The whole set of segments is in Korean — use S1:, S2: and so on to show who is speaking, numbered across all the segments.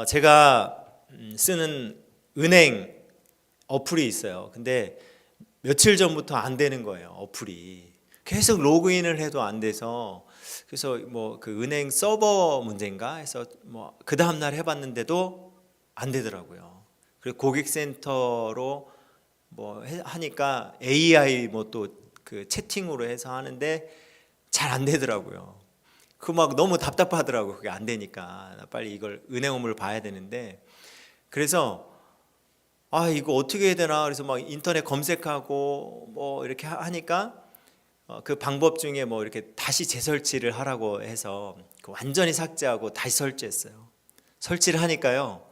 S1: 제가 쓰는 은행 어플이 있어요. 근데 며칠 전부터 안 되는 거예요. 어플이 계속 로그인을 해도 안 돼서, 그래서 뭐 그 은행 서버 문제인가 해서 뭐 그 다음 날 해봤는데도 안 되더라고요. 그리고 고객센터로 뭐 하니까 AI 뭐 또 그 채팅으로 해서 하는데 잘 안 되더라고요. 그 막 너무 답답하더라고. 그게 안 되니까 빨리 이걸 은행 업무를 봐야 되는데, 그래서 이거 어떻게 해야 되나, 그래서 막 인터넷 검색하고 뭐 이렇게 하니까 그 방법 중에 뭐 이렇게 다시 재설치를 하라고 해서 완전히 삭제하고 다시 설치했어요. 설치를 하니까요,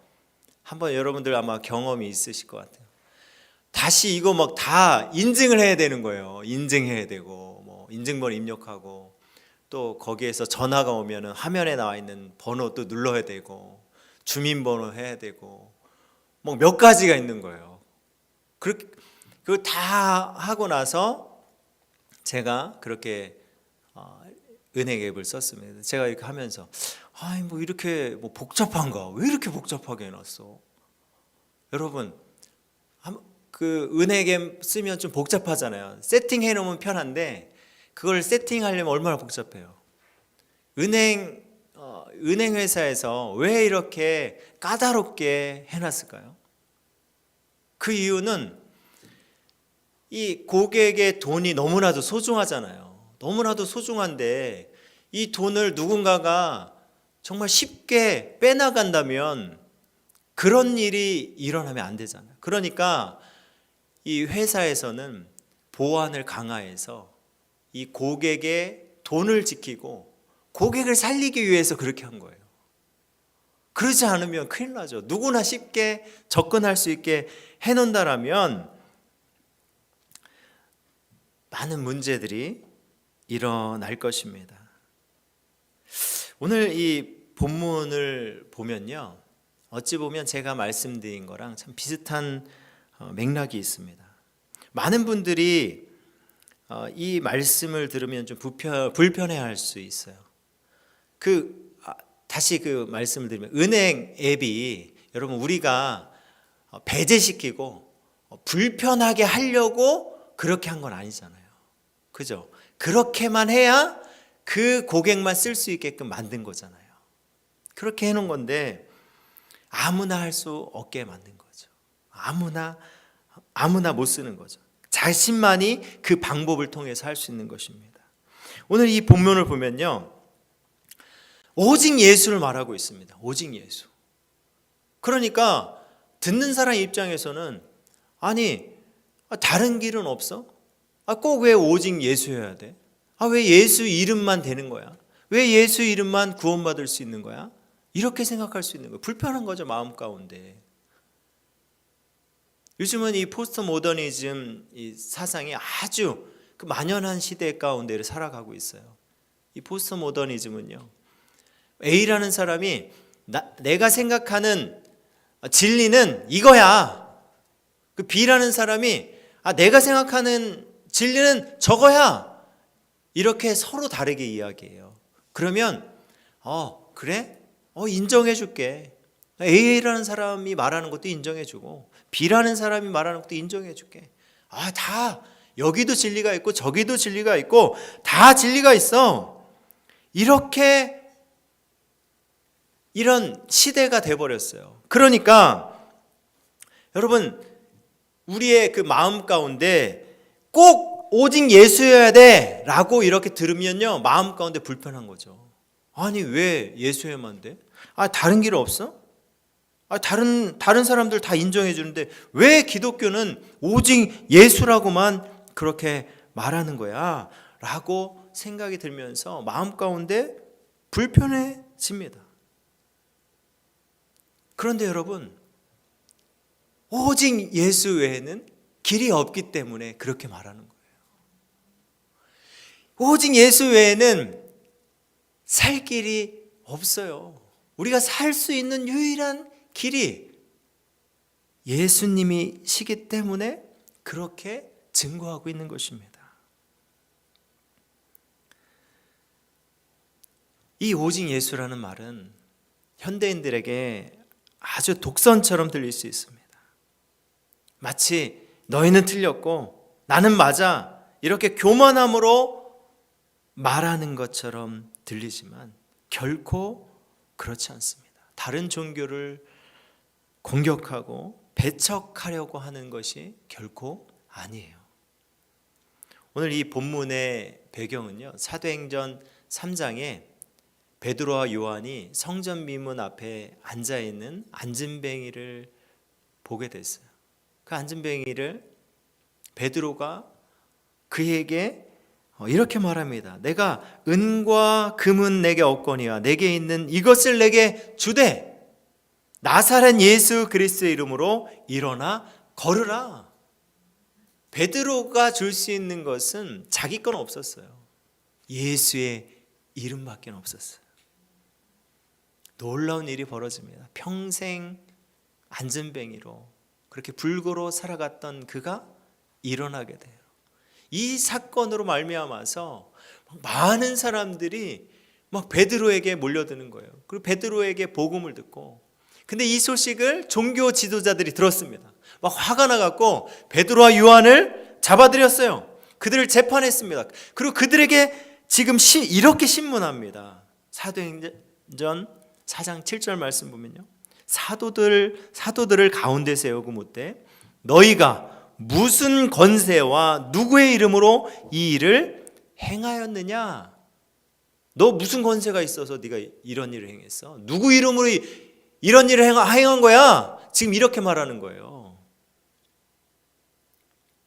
S1: 한번 여러분들 아마 경험이 있으실 것 같아요. 다시 이거 막 다 인증을 해야 되는 거예요. 인증해야 되고 뭐 인증번호 입력하고, 또 거기에서 전화가 오면은 화면에 나와 있는 번호 또 눌러야 되고, 주민번호 해야 되고, 뭐 몇 가지가 있는 거예요. 그렇게 그거 다 하고 나서 제가 그렇게 은행 앱을 썼습니다. 제가 이렇게 하면서 뭐 이렇게 뭐 복잡한가? 왜 이렇게 복잡하게 해놨어? 여러분, 그 은행 앱 쓰면 좀 복잡하잖아요. 세팅해 놓으면 편한데 그걸 세팅하려면 얼마나 복잡해요. 은행 회사에서 왜 이렇게 까다롭게 해놨을까요? 그 이유는 이 고객의 돈이 너무나도 소중하잖아요. 너무나도 소중한데 이 돈을 누군가가 정말 쉽게 빼나간다면 그런 일이 일어나면 안 되잖아요. 그러니까 이 회사에서는 보안을 강화해서 이 고객의 돈을 지키고 고객을 살리기 위해서 그렇게 한 거예요. 그러지 않으면 큰일 나죠. 누구나 쉽게 접근할 수 있게 해놓는다라면 많은 문제들이 일어날 것입니다. 오늘 이 본문을 보면요, 어찌 보면 제가 말씀드린 거랑 참 비슷한 맥락이 있습니다. 많은 분들이 이 말씀을 들으면 좀 불편해할 수 있어요. 다시 그 말씀을 드리면, 은행 앱이 여러분 우리가 배제시키고 불편하게 하려고 그렇게 한 건 아니잖아요. 그죠? 그렇게만 해야 그 고객만 쓸 수 있게끔 만든 거잖아요. 그렇게 해놓은 건데 아무나 할 수 없게 만든 거죠. 아무나 못 쓰는 거죠. 자신만이 그 방법을 통해서 할 수 있는 것입니다. 오늘 이 본문을 보면요, 오직 예수를 말하고 있습니다. 오직 예수. 그러니까 듣는 사람 입장에서는 다른 길은 없어? 꼭 왜 오직 예수여야 돼? 왜 예수 이름만 되는 거야? 왜 예수 이름만 구원받을 수 있는 거야? 이렇게 생각할 수 있는 거예요. 불편한 거죠, 마음 가운데. 요즘은 이 포스트 모더니즘 이 사상이 아주 그 만연한 시대 가운데를 살아가고 있어요. 이 포스트 모더니즘은요, A라는 사람이 내가 생각하는 진리는 이거야. 그 B라는 사람이 내가 생각하는 진리는 저거야. 이렇게 서로 다르게 이야기해요. 그러면 그래? 인정해 줄게. A라는 사람이 말하는 것도 인정해 주고 B라는 사람이 말하는 것도 인정해 줄게. 다 여기도 진리가 있고 저기도 진리가 있고 다 진리가 있어. 이런 시대가 돼버렸어요. 그러니까 여러분, 우리의 그 마음 가운데 꼭 오직 예수여야 돼 라고 이렇게 들으면요, 마음 가운데 불편한 거죠. 왜 예수여야만 돼? 다른 길 없어? 다른 사람들 다 인정해 주는데 왜 기독교는 오직 예수라고만 그렇게 말하는 거야? 라고 생각이 들면서 마음 가운데 불편해집니다. 그런데 여러분, 오직 예수 외에는 길이 없기 때문에 그렇게 말하는 거예요. 오직 예수 외에는 살 길이 없어요. 우리가 살 수 있는 유일한 길이 예수님이시기 때문에 그렇게 증거하고 있는 것입니다. 이 오직 예수라는 말은 현대인들에게 아주 독선처럼 들릴 수 있습니다. 마치 너희는 틀렸고 나는 맞아, 이렇게 교만함으로 말하는 것처럼 들리지만 결코 그렇지 않습니다. 다른 종교를 공격하고 배척하려고 하는 것이 결코 아니에요. 오늘 이 본문의 배경은요, 사도행전 3장에 베드로와 요한이 성전 미문 앞에 앉아있는 안진뱅이를 보게 됐어요. 그 안진뱅이를 베드로가 그에게 이렇게 말합니다. 내가 은과 금은 내게 없거니와 내게 있는 이것을 내게 주되 나사렛 예수 그리스도의 이름으로 일어나 걸으라. 베드로가 줄 수 있는 것은 자기 건 없었어요. 예수의 이름밖에 없었어요. 놀라운 일이 벌어집니다. 평생 안진뱅이로 그렇게 불구로 살아갔던 그가 일어나게 돼요. 이 사건으로 말미암아서 많은 사람들이 막 베드로에게 몰려드는 거예요. 그리고 베드로에게 복음을 듣고, 근데 이 소식을 종교 지도자들이 들었습니다. 막 화가 나갖고 베드로와 요한을 잡아들였어요. 그들을 재판했습니다. 그리고 그들에게 지금 이렇게 신문합니다. 사도행전 4장 7절 말씀 보면요, 사도들을 가운데 세우고 묻되 너희가 무슨 권세와 누구의 이름으로 이 일을 행하였느냐? 너 무슨 권세가 있어서 네가 이런 일을 행했어? 누구 이름으로 이런 일을 행한 거야? 지금 이렇게 말하는 거예요.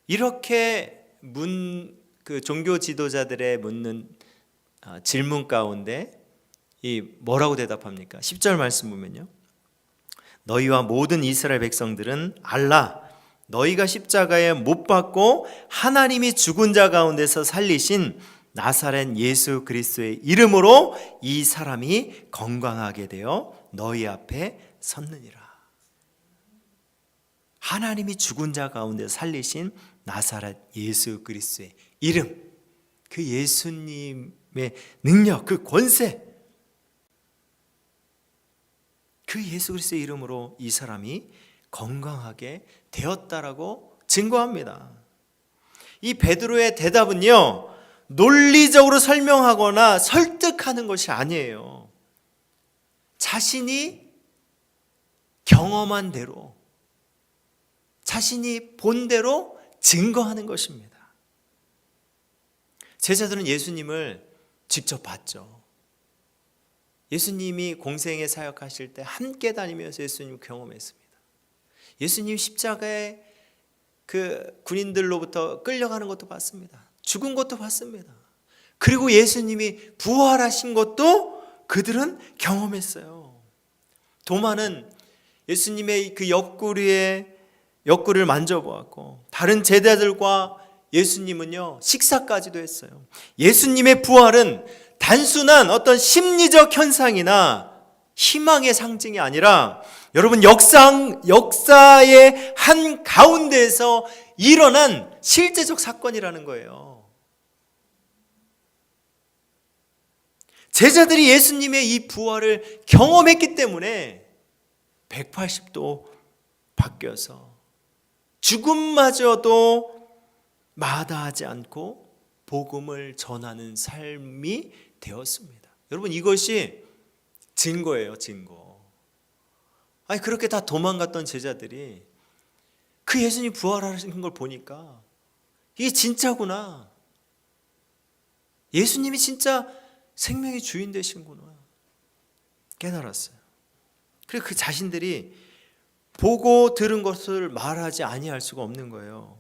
S1: 이렇게 그 종교 지도자들의 묻는 질문 가운데 뭐라고 대답합니까? 10절 말씀 보면요, 너희와 모든 이스라엘 백성들은 알라. 너희가 십자가에 못 박고 하나님이 죽은 자 가운데서 살리신 나사렛 예수 그리스도의 이름으로 이 사람이 건강하게 되어 너희 앞에 섰느니라. 하나님이 죽은 자 가운데 살리신 나사렛 예수 그리스도의 이름, 그 예수님의 능력, 그 권세, 그 예수 그리스도의 이름으로 이 사람이 건강하게 되었다라고 증거합니다. 이 베드로의 대답은요, 논리적으로 설명하거나 설득하는 것이 아니에요. 자신이 경험한 대로, 자신이 본 대로 증거하는 것입니다. 제자들은 예수님을 직접 봤죠. 예수님이 공생에 사역하실 때 함께 다니면서 예수님을 경험했습니다. 예수님 십자가에 그 군인들로부터 끌려가는 것도 봤습니다. 죽은 것도 봤습니다. 그리고 예수님이 부활하신 것도 그들은 경험했어요. 도마는 예수님의 그 옆구리를 만져보았고, 다른 제자들과 예수님은요 식사까지도 했어요. 예수님의 부활은 단순한 어떤 심리적 현상이나 희망의 상징이 아니라 여러분 역사의 한 가운데에서 일어난 실제적 사건이라는 거예요. 제자들이 예수님의 이 부활을 경험했기 때문에 180도 바뀌어서 죽음마저도 마다하지 않고 복음을 전하는 삶이 되었습니다. 여러분, 이것이 증거예요, 증거. 아니, 그렇게 다 도망갔던 제자들이 그 예수님 부활하신 걸 보니까 이게 진짜구나. 예수님이 진짜 생명의 주인 되시는구나 깨달았어요. 그리고 그 자신들이 보고 들은 것을 말하지 아니할 수가 없는 거예요.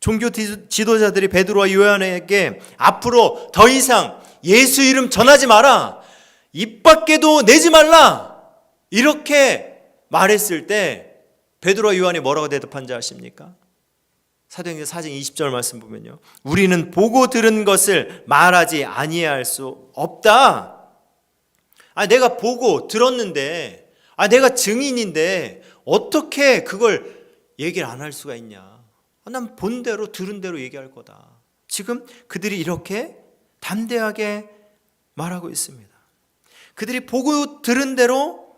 S1: 종교 지도자들이 베드로와 요한에게 앞으로 더 이상 예수 이름 전하지 마라, 입 밖에도 내지 말라, 이렇게 말했을 때 베드로와 요한이 뭐라고 대답한지 아십니까? 사도행전 4장 20절 말씀 보면요, 우리는 보고 들은 것을 말하지 아니할 수 없다. 내가 보고 들었는데, 내가 증인인데 어떻게 그걸 얘기를 안 할 수가 있냐. 난 본 대로 들은 대로 얘기할 거다. 지금 그들이 이렇게 담대하게 말하고 있습니다. 그들이 보고 들은 대로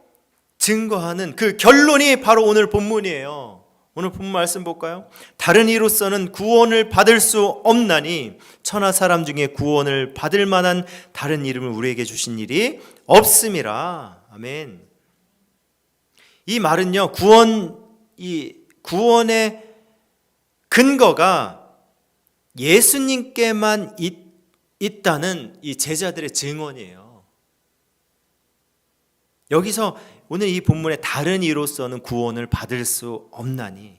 S1: 증거하는 그 결론이 바로 오늘 본문이에요. 오늘 본문 말씀 볼까요? 다른 이로서는 구원을 받을 수 없나니 천하 사람 중에 구원을 받을 만한 다른 이름을 우리에게 주신 일이 없음이라. 아멘. 이 말은요, 구원의 근거가 예수님께만 있다는 이 제자들의 증언이에요. 여기서 오늘 이 본문의 다른 이로서는 구원을 받을 수 없나니,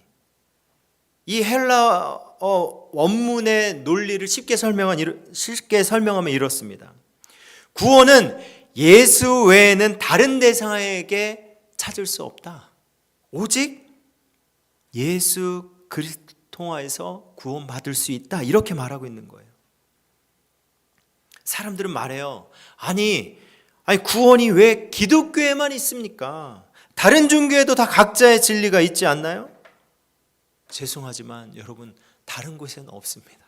S1: 이 헬라어 원문의 논리를 쉽게 설명하면 이렇습니다. 구원은 예수 외에는 다른 대상에게 찾을 수 없다. 오직 예수 그리스도 통하여서 구원받을 수 있다. 이렇게 말하고 있는 거예요. 사람들은 말해요. 아니 구원이 왜 기독교에만 있습니까? 다른 종교에도 다 각자의 진리가 있지 않나요? 죄송하지만 여러분, 다른 곳에는 없습니다.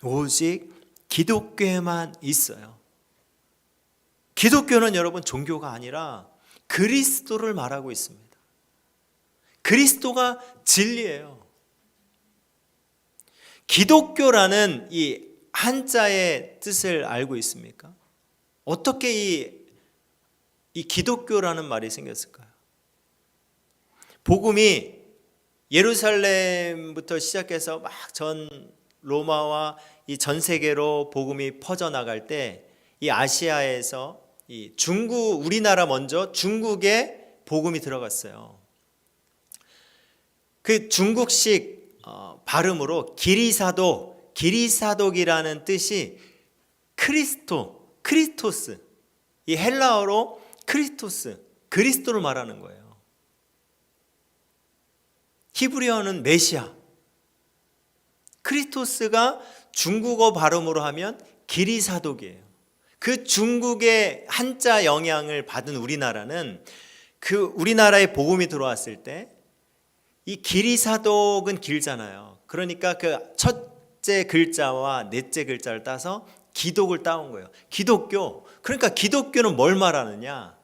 S1: 오직 기독교에만 있어요. 기독교는 여러분 종교가 아니라 그리스도를 말하고 있습니다. 그리스도가 진리예요. 기독교라는 이 한자의 뜻을 알고 있습니까? 어떻게 이 기독교라는 말이 생겼을까요? 복음이 예루살렘부터 시작해서 막 전 로마와 이 전 세계로 복음이 퍼져나갈 때 이 아시아에서 이 우리나라 먼저 중국에 복음이 들어갔어요. 그 중국식 발음으로 기리사독이라는 뜻이 크리스토스, 이 헬라어로 크리스토스, 그리스도를 말하는 거예요. 히브리어는 메시아, 크리스토스가 중국어 발음으로 하면 기리사독이에요. 그 중국의 한자 영향을 받은 우리나라는 우리나라에 복음이 들어왔을 때 이 기리사독은 길잖아요. 그러니까 그 첫째 글자와 넷째 글자를 따서 기독을 따온 거예요. 기독교. 그러니까 기독교는 뭘 말하느냐?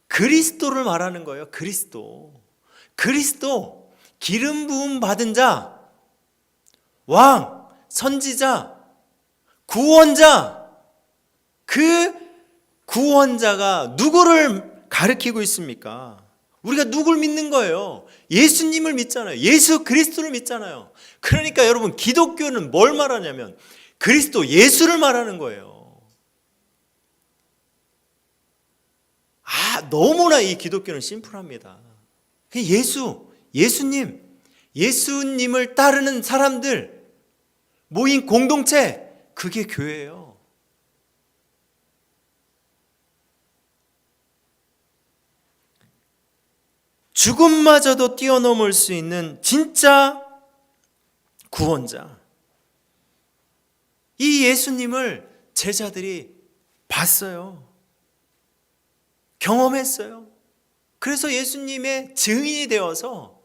S1: 그리스도를 말하는 거예요. 그리스도. 기름 부음 받은 자, 왕, 선지자, 구원자. 그 구원자가 누구를 가리키고 있습니까? 우리가 누굴 믿는 거예요? 예수님을 믿잖아요. 예수 그리스도를 믿잖아요. 그러니까 여러분, 기독교는 뭘 말하냐면 그리스도 예수를 말하는 거예요. 너무나 이 기독교는 심플합니다. 예수님을 따르는 사람들 모인 공동체, 그게 교회예요. 죽음마저도 뛰어넘을 수 있는 진짜 구원자, 이 예수님을 제자들이 봤어요. 경험했어요. 그래서 예수님의 증인이 되어서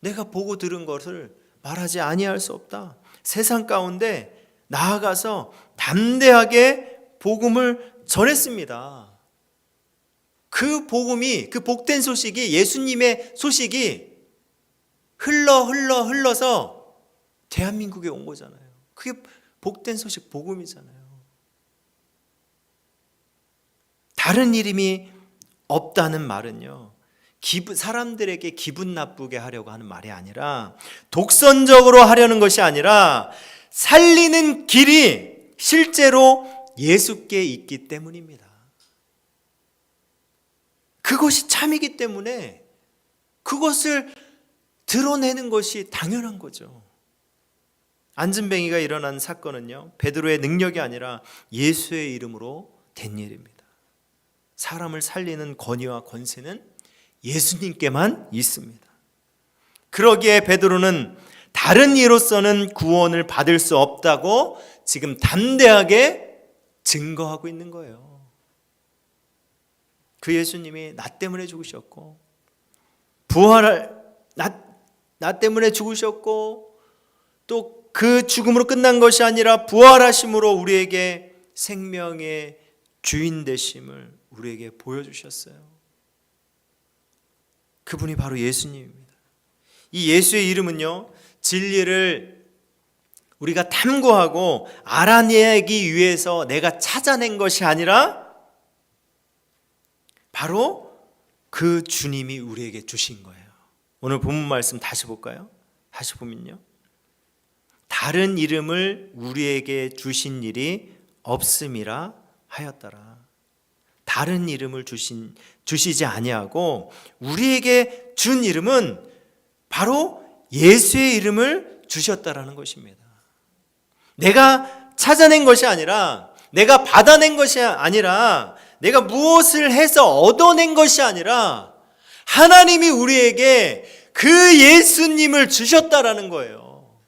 S1: 내가 보고 들은 것을 말하지 아니할 수 없다. 세상 가운데 나아가서 담대하게 복음을 전했습니다. 그 복음이, 그 복된 소식이, 예수님의 소식이 흘러서 대한민국에 온 거잖아요. 그게 복된 소식, 복음이잖아요. 다른 이름이 없다는 말은요, 사람들에게 기분 나쁘게 하려고 하는 말이 아니라, 독선적으로 하려는 것이 아니라 살리는 길이 실제로 예수께 있기 때문입니다. 그것이 참이기 때문에 그것을 드러내는 것이 당연한 거죠. 안진뱅이가 일어난 사건은요, 베드로의 능력이 아니라 예수의 이름으로 된 일입니다. 사람을 살리는 권위와 권세는 예수님께만 있습니다. 그러기에 베드로는 다른 이로서는 구원을 받을 수 없다고 지금 담대하게 증거하고 있는 거예요. 그 예수님이 나 때문에 죽으셨고, 나 때문에 죽으셨고, 또 그 죽음으로 끝난 것이 아니라 부활하심으로 우리에게 생명의 주인 되심을 우리에게 보여주셨어요. 그분이 바로 예수님입니다. 이 예수의 이름은요, 진리를 우리가 탐구하고 알아내기 위해서 내가 찾아낸 것이 아니라 바로 그 주님이 우리에게 주신 거예요. 오늘 본문 말씀 다시 볼까요? 다시 보면요, 다른 이름을 우리에게 주신 일이 없음이라 하였더라. 다른 이름을 주시지 아니하고 우리에게 준 이름은 바로 예수의 이름을 주셨다라는 것입니다. 내가 찾아낸 것이 아니라, 내가 받아낸 것이 아니라, 내가 무엇을 해서 얻어낸 것이 아니라 하나님이 우리에게 그 예수님을 주셨다라는 거예요.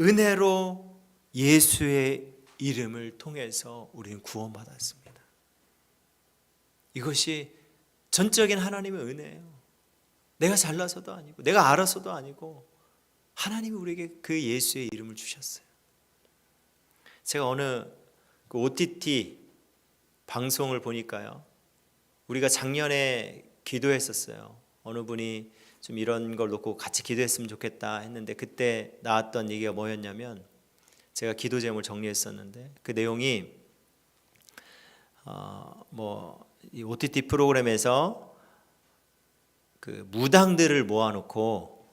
S1: 은혜로 예수의 이름을 통해서 우리는 구원받았습니다. 이것이 전적인 하나님의 은혜예요. 내가 잘나서도 아니고 내가 알아서도 아니고 하나님이 우리에게 그 예수의 이름을 주셨어요. 제가 어느 그 OTT 방송을 보니까요, 우리가 작년에 기도했었어요. 어느 분이 좀 이런 걸 놓고 같이 기도했으면 좋겠다 했는데, 그때 나왔던 얘기가 뭐였냐면, 제가 기도 제목을 정리했었는데 그 내용이 이 OTT 프로그램에서 그 무당들을 모아놓고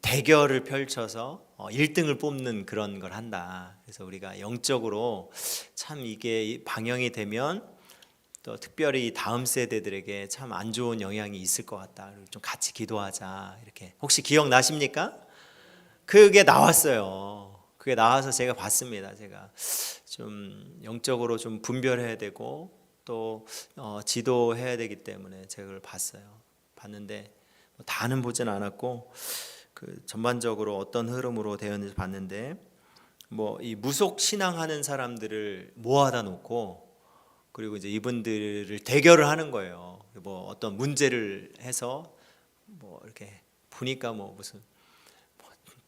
S1: 대결을 펼쳐서 1등을 뽑는 그런 걸 한다. 그래서 우리가 영적으로 참 이게 방영이 되면 또 특별히 다음 세대들에게 참 안 좋은 영향이 있을 것 같다. 좀 같이 기도하자. 이렇게 혹시 기억나십니까? 그게 나왔어요. 그게 나와서 제가 봤습니다. 제가 좀 영적으로 좀 분별해야 되고 또 지도해야 되기 때문에 제가 그걸 봤는데 다는 보진 않았고, 그 전반적으로 어떤 흐름으로 되었는지 봤는데, 이 무속 신앙하는 사람들을 모아다 놓고, 그리고 이제 이분들을 대결을 하는 거예요. 어떤 문제를 해서 이렇게 보니까 무슨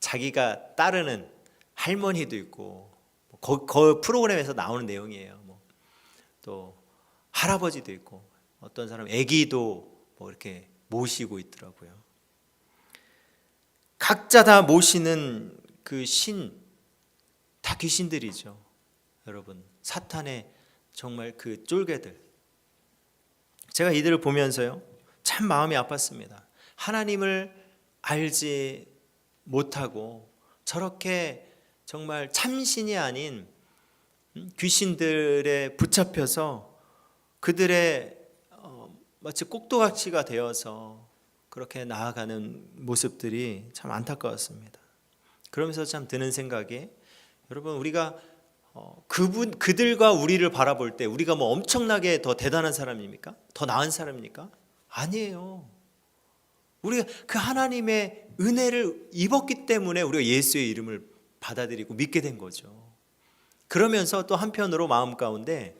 S1: 자기가 따르는 할머니도 있고, 그 프로그램에서 나오는 내용이에요. 또 할아버지도 있고, 어떤 사람 아기도 이렇게 모시고 있더라고요. 각자 다 모시는 그 신, 다 귀신들이죠. 여러분, 사탄의 정말 그 쫄개들. 제가 이들을 보면서요, 참 마음이 아팠습니다. 하나님을 알지 못하고 저렇게 정말 참신이 아닌 귀신들에 붙잡혀서 그들의 마치 꼭두각시가 되어서 그렇게 나아가는 모습들이 참 안타까웠습니다. 그러면서 참 드는 생각이, 여러분, 우리가 그들과 우리를 바라볼 때 우리가 엄청나게 더 대단한 사람입니까? 더 나은 사람입니까? 아니에요. 우리가 그 하나님의 은혜를 입었기 때문에 우리가 예수의 이름을 받아들이고 믿게 된 거죠. 그러면서 또 한편으로 마음 가운데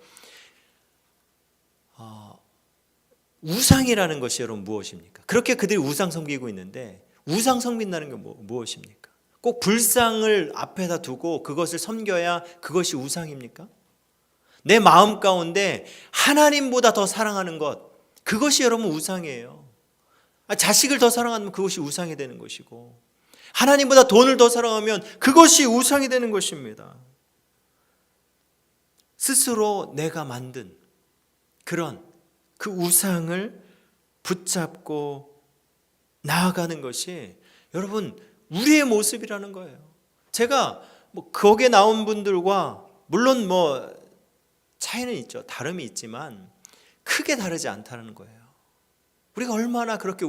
S1: 우상이라는 것이 여러분 무엇입니까? 그렇게 그들이 우상 섬기고 있는데, 우상 섬긴다는 게 무엇입니까? 꼭 불상을 앞에다 두고 그것을 섬겨야 그것이 우상입니까? 내 마음 가운데 하나님보다 더 사랑하는 것, 그것이 여러분 우상이에요. 자식을 더 사랑하면 그것이 우상이 되는 것이고, 하나님보다 돈을 더 사랑하면 그것이 우상이 되는 것입니다. 스스로 내가 만든 그런 그 우상을 붙잡고 나아가는 것이 여러분 우리의 모습이라는 거예요. 제가 거기에 나온 분들과 물론 차이는 있죠. 다름이 있지만 크게 다르지 않다는 거예요. 우리가 얼마나 그렇게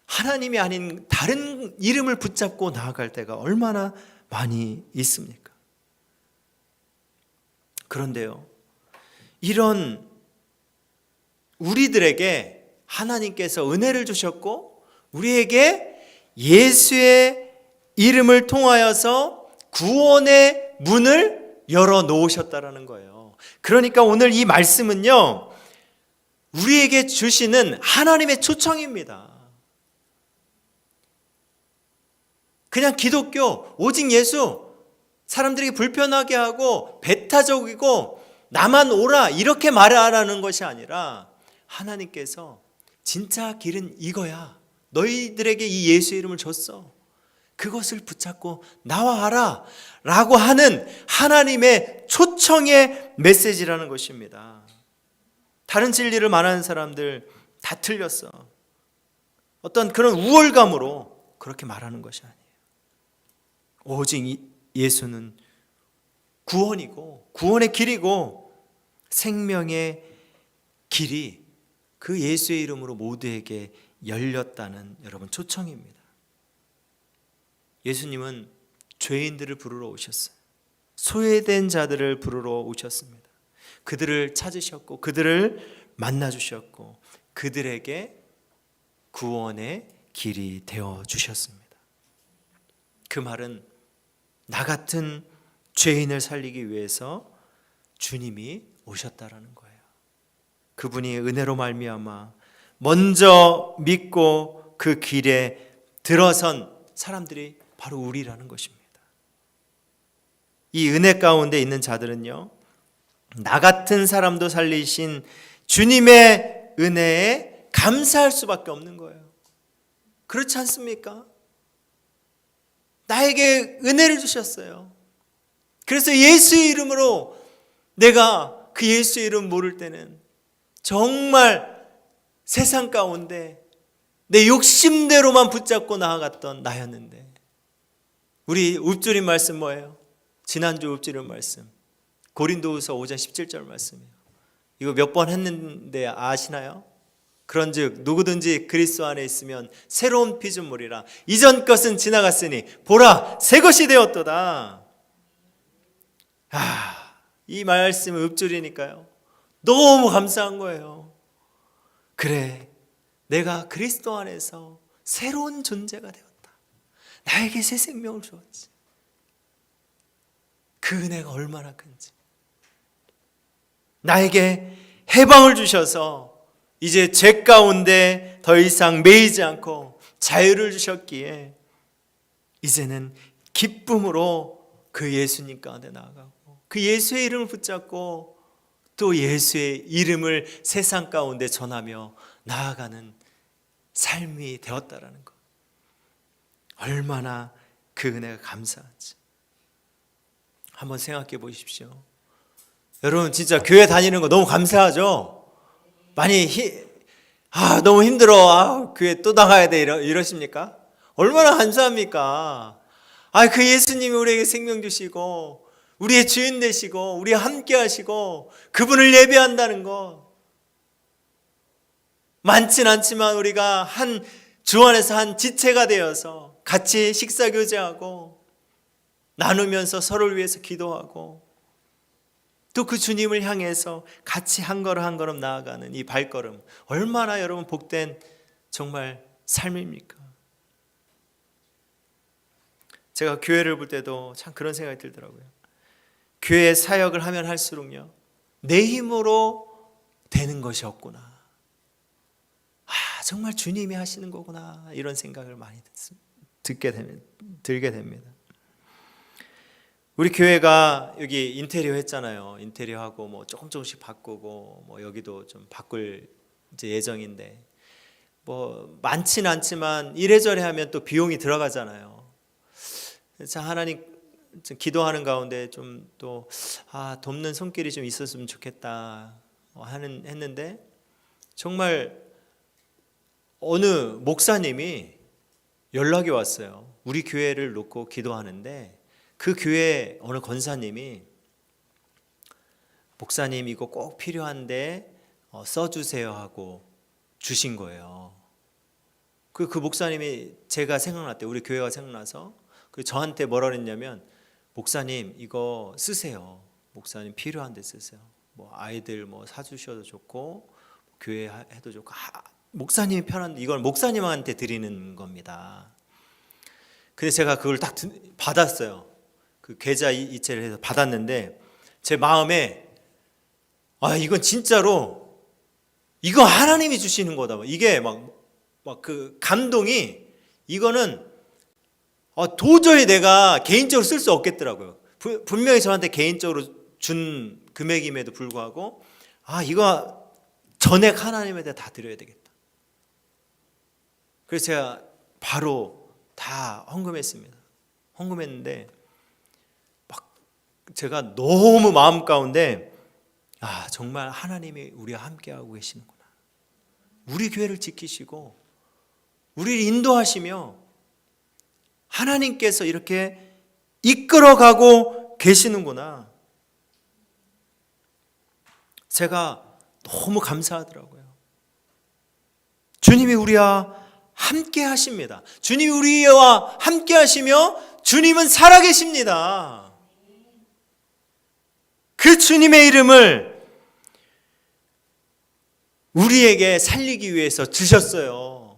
S1: 하나님이 아닌 다른 이름을 붙잡고 나아갈 때가 얼마나 많이 있습니까? 그런데요, 이런 우리들에게 하나님께서 은혜를 주셨고 우리에게 예수의 이름을 통하여서 구원의 문을 열어놓으셨다라는 거예요. 그러니까 오늘 이 말씀은요, 우리에게 주시는 하나님의 초청입니다. 그냥 기독교, 오직 예수, 사람들에게 불편하게 하고 배타적이고 나만 오라 이렇게 말하라는 것이 아니라, 하나님께서 진짜 길은 이거야. 너희들에게 이 예수의 이름을 줬어. 그것을 붙잡고 나와라 라고 하는 하나님의 초청의 메시지라는 것입니다. 다른 진리를 말하는 사람들 다 틀렸어. 어떤 그런 우월감으로 그렇게 말하는 것이 아니에요. 오직 예수는 구원이고 구원의 길이고 생명의 길이 그 예수의 이름으로 모두에게 열렸다는 여러분 초청입니다. 예수님은 죄인들을 부르러 오셨어요. 소외된 자들을 부르러 오셨습니다. 그들을 찾으셨고 그들을 만나주셨고 그들에게 구원의 길이 되어 주셨습니다. 그 말은 나 같은 죄인을 살리기 위해서 주님이 오셨다라는 거예요. 그분이 은혜로 말미암아 먼저 믿고 그 길에 들어선 사람들이 바로 우리라는 것입니다. 이 은혜 가운데 있는 자들은요, 나 같은 사람도 살리신 주님의 은혜에 감사할 수밖에 없는 거예요. 그렇지 않습니까? 나에게 은혜를 주셨어요. 그래서 예수의 이름으로 내가 그 예수의 이름 모를 때는 정말 세상 가운데 내 욕심대로만 붙잡고 나아갔던 나였는데, 우리 읊조린 말씀 뭐예요? 지난주 읊조린 말씀 고린도후서 5장 17절 말씀이에요. 이거 몇 번 했는데 아시나요? 그런즉 누구든지 그리스도 안에 있으면 새로운 피조물이라 이전 것은 지나갔으니 보라 새 것이 되었도다. 이 말씀을 읊조리니까요 너무 감사한 거예요. 그래, 내가 그리스도 안에서 새로운 존재가 되었다. 나에게 새 생명을 주었지. 그 은혜가 얼마나 큰지. 나에게 해방을 주셔서 이제 죄 가운데 더 이상 매이지 않고 자유를 주셨기에 이제는 기쁨으로 그 예수님 가운데 나아가고 그 예수의 이름을 붙잡고 또 예수의 이름을 세상 가운데 전하며 나아가는 삶이 되었다라는 것. 얼마나 그 은혜가 감사한지 한번 생각해 보십시오. 여러분 진짜 교회 다니는 거 너무 감사하죠? 많이 너무 힘들어. 교회 또 나가야 돼 이러십니까? 얼마나 감사합니까? 그 예수님이 우리에게 생명 주시고 우리의 주인 되시고 우리와 함께 하시고 그분을 예배한다는 것. 많진 않지만 우리가 한 주 안에서 한 지체가 되어서 같이 식사 교제하고 나누면서 서로를 위해서 기도하고 또 그 주님을 향해서 같이 한 걸음 한 걸음 나아가는 이 발걸음, 얼마나 여러분 복된 정말 삶입니까? 제가 교회를 볼 때도 참 그런 생각이 들더라고요. 교회 사역을 하면 할수록요 내 힘으로 되는 것이 없구나. 정말 주님이 하시는 거구나, 이런 생각을 많이 들게 됩니다. 우리 교회가 여기 인테리어 했잖아요. 인테리어 하고 뭐 조금씩 바꾸고 뭐 여기도 좀 바꿀 이제 예정인데 뭐 많지는 않지만 이래저래 하면 또 비용이 들어가잖아요. 자, 하나님 기도하는 가운데 좀 또 돕는 손길이 좀 있었으면 좋겠다 했는데 정말 어느 목사님이 연락이 왔어요. 우리 교회를 놓고 기도하는데 그 교회 어느 권사님이 목사님 이거 꼭 필요한데 써주세요 하고 주신 거예요. 그 목사님이 제가 생각났대요. 우리 교회가 생각나서 저한테 뭐라 그랬냐면, 목사님 이거 쓰세요. 목사님 필요한데 쓰세요. 뭐 아이들 뭐 사주셔도 좋고 교회 해도 좋고 목사님이 편한데 이걸 목사님한테 드리는 겁니다. 근데 제가 그걸 딱 받았어요. 그 계좌 이체를 해서 받았는데 제 마음에 이건 진짜로 이거 하나님이 주시는 거다. 이게 막 그 감동이, 이거는 도저히 내가 개인적으로 쓸 수 없겠더라고요. 분명히 저한테 개인적으로 준 금액임에도 불구하고 이거 전액 하나님에다 다 드려야 되겠다. 그래서 제가 바로 다 헌금했습니다. 헌금했는데 막 제가 너무 마음 가운데 정말 하나님이 우리와 함께하고 계시는구나. 우리 교회를 지키시고 우리를 인도하시며 하나님께서 이렇게 이끌어가고 계시는구나. 제가 너무 감사하더라고요. 주님이 우리와 함께 하십니다. 주님이 우리와 함께 하시며 주님은 살아계십니다. 그 주님의 이름을 우리에게 살리기 위해서 주셨어요.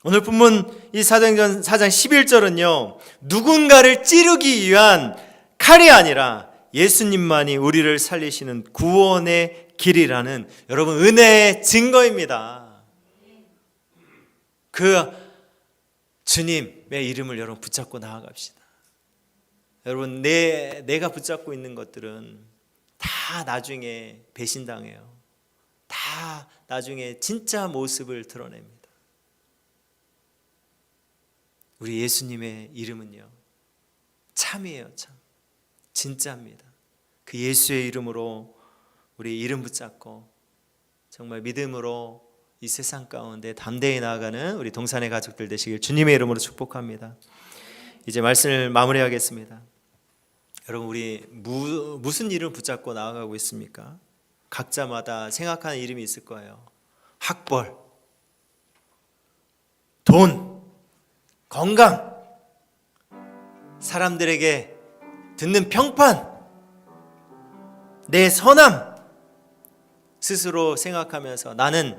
S1: 오늘 본문 이 사도행전 4장 11절은요, 누군가를 찌르기 위한 칼이 아니라 예수님만이 우리를 살리시는 구원의 길이라는 여러분 은혜의 증거입니다. 그 주님의 이름을 여러분 붙잡고 나아갑시다. 여러분 내가 붙잡고 있는 것들은 다 나중에 배신당해요. 다 나중에 진짜 모습을 드러냅니다. 우리 예수님의 이름은요, 참이에요. 참 진짜입니다. 그 예수의 이름으로 우리 이름 붙잡고 정말 믿음으로 이 세상 가운데 담대히 나아가는 우리 동산의 가족들 되시길 주님의 이름으로 축복합니다. 이제 말씀을 마무리하겠습니다. 여러분 우리 무슨 이름 붙잡고 나아가고 있습니까? 각자마다 생각하는 이름이 있을 거예요. 학벌, 돈, 건강, 사람들에게 듣는 평판, 내 선함 스스로 생각하면서 나는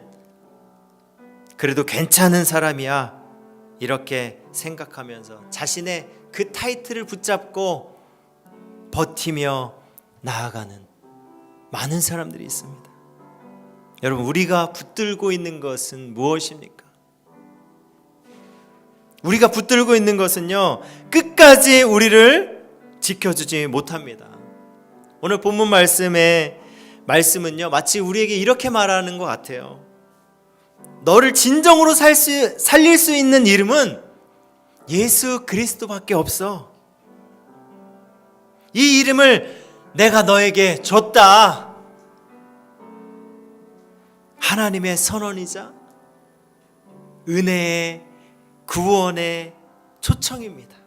S1: 그래도 괜찮은 사람이야 이렇게 생각하면서 자신의 그 타이틀을 붙잡고 버티며 나아가는 많은 사람들이 있습니다. 여러분 우리가 붙들고 있는 것은 무엇입니까? 우리가 붙들고 있는 것은요, 끝까지 우리를 지켜주지 못합니다. 오늘 본문 말씀은요, 마치 우리에게 이렇게 말하는 것 같아요. 너를 진정으로 살릴 수 있는 이름은 예수 그리스도밖에 없어. 이 이름을 내가 너에게 줬다. 하나님의 선언이자 은혜의 구원의 초청입니다.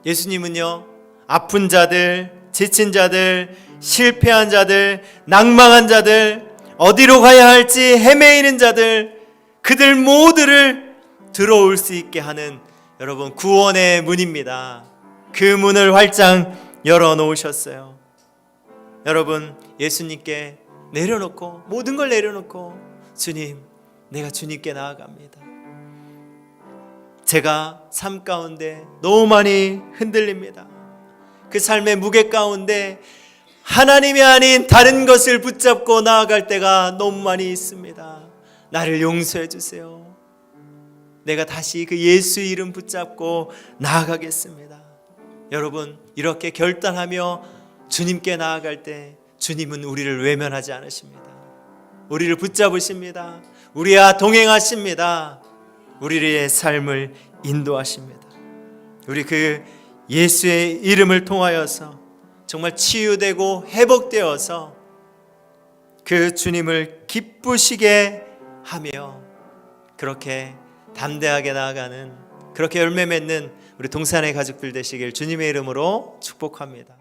S1: 예수님은요, 아픈 자들, 지친 자들, 실패한 자들, 낭망한 자들, 어디로 가야 할지 헤매이는 자들, 그들 모두를 들어올 수 있게 하는 여러분 구원의 문입니다. 그 문을 활짝 열어놓으셨어요. 여러분 예수님께 내려놓고, 모든 걸 내려놓고, 주님, 내가 주님께 나아갑니다. 제가 삶 가운데 너무 많이 흔들립니다. 그 삶의 무게 가운데 하나님이 아닌 다른 것을 붙잡고 나아갈 때가 너무 많이 있습니다. 나를 용서해 주세요. 내가 다시 그 예수 이름 붙잡고 나아가겠습니다. 여러분 이렇게 결단하며 주님께 나아갈 때 주님은 우리를 외면하지 않으십니다. 우리를 붙잡으십니다. 우리와 동행하십니다. 우리의 삶을 인도하십니다. 우리 그 예수의 이름을 통하여서 정말 치유되고 회복되어서 그 주님을 기쁘시게 하며 그렇게 담대하게 나아가는, 그렇게 열매 맺는 우리 동산의 가족들 되시길 주님의 이름으로 축복합니다.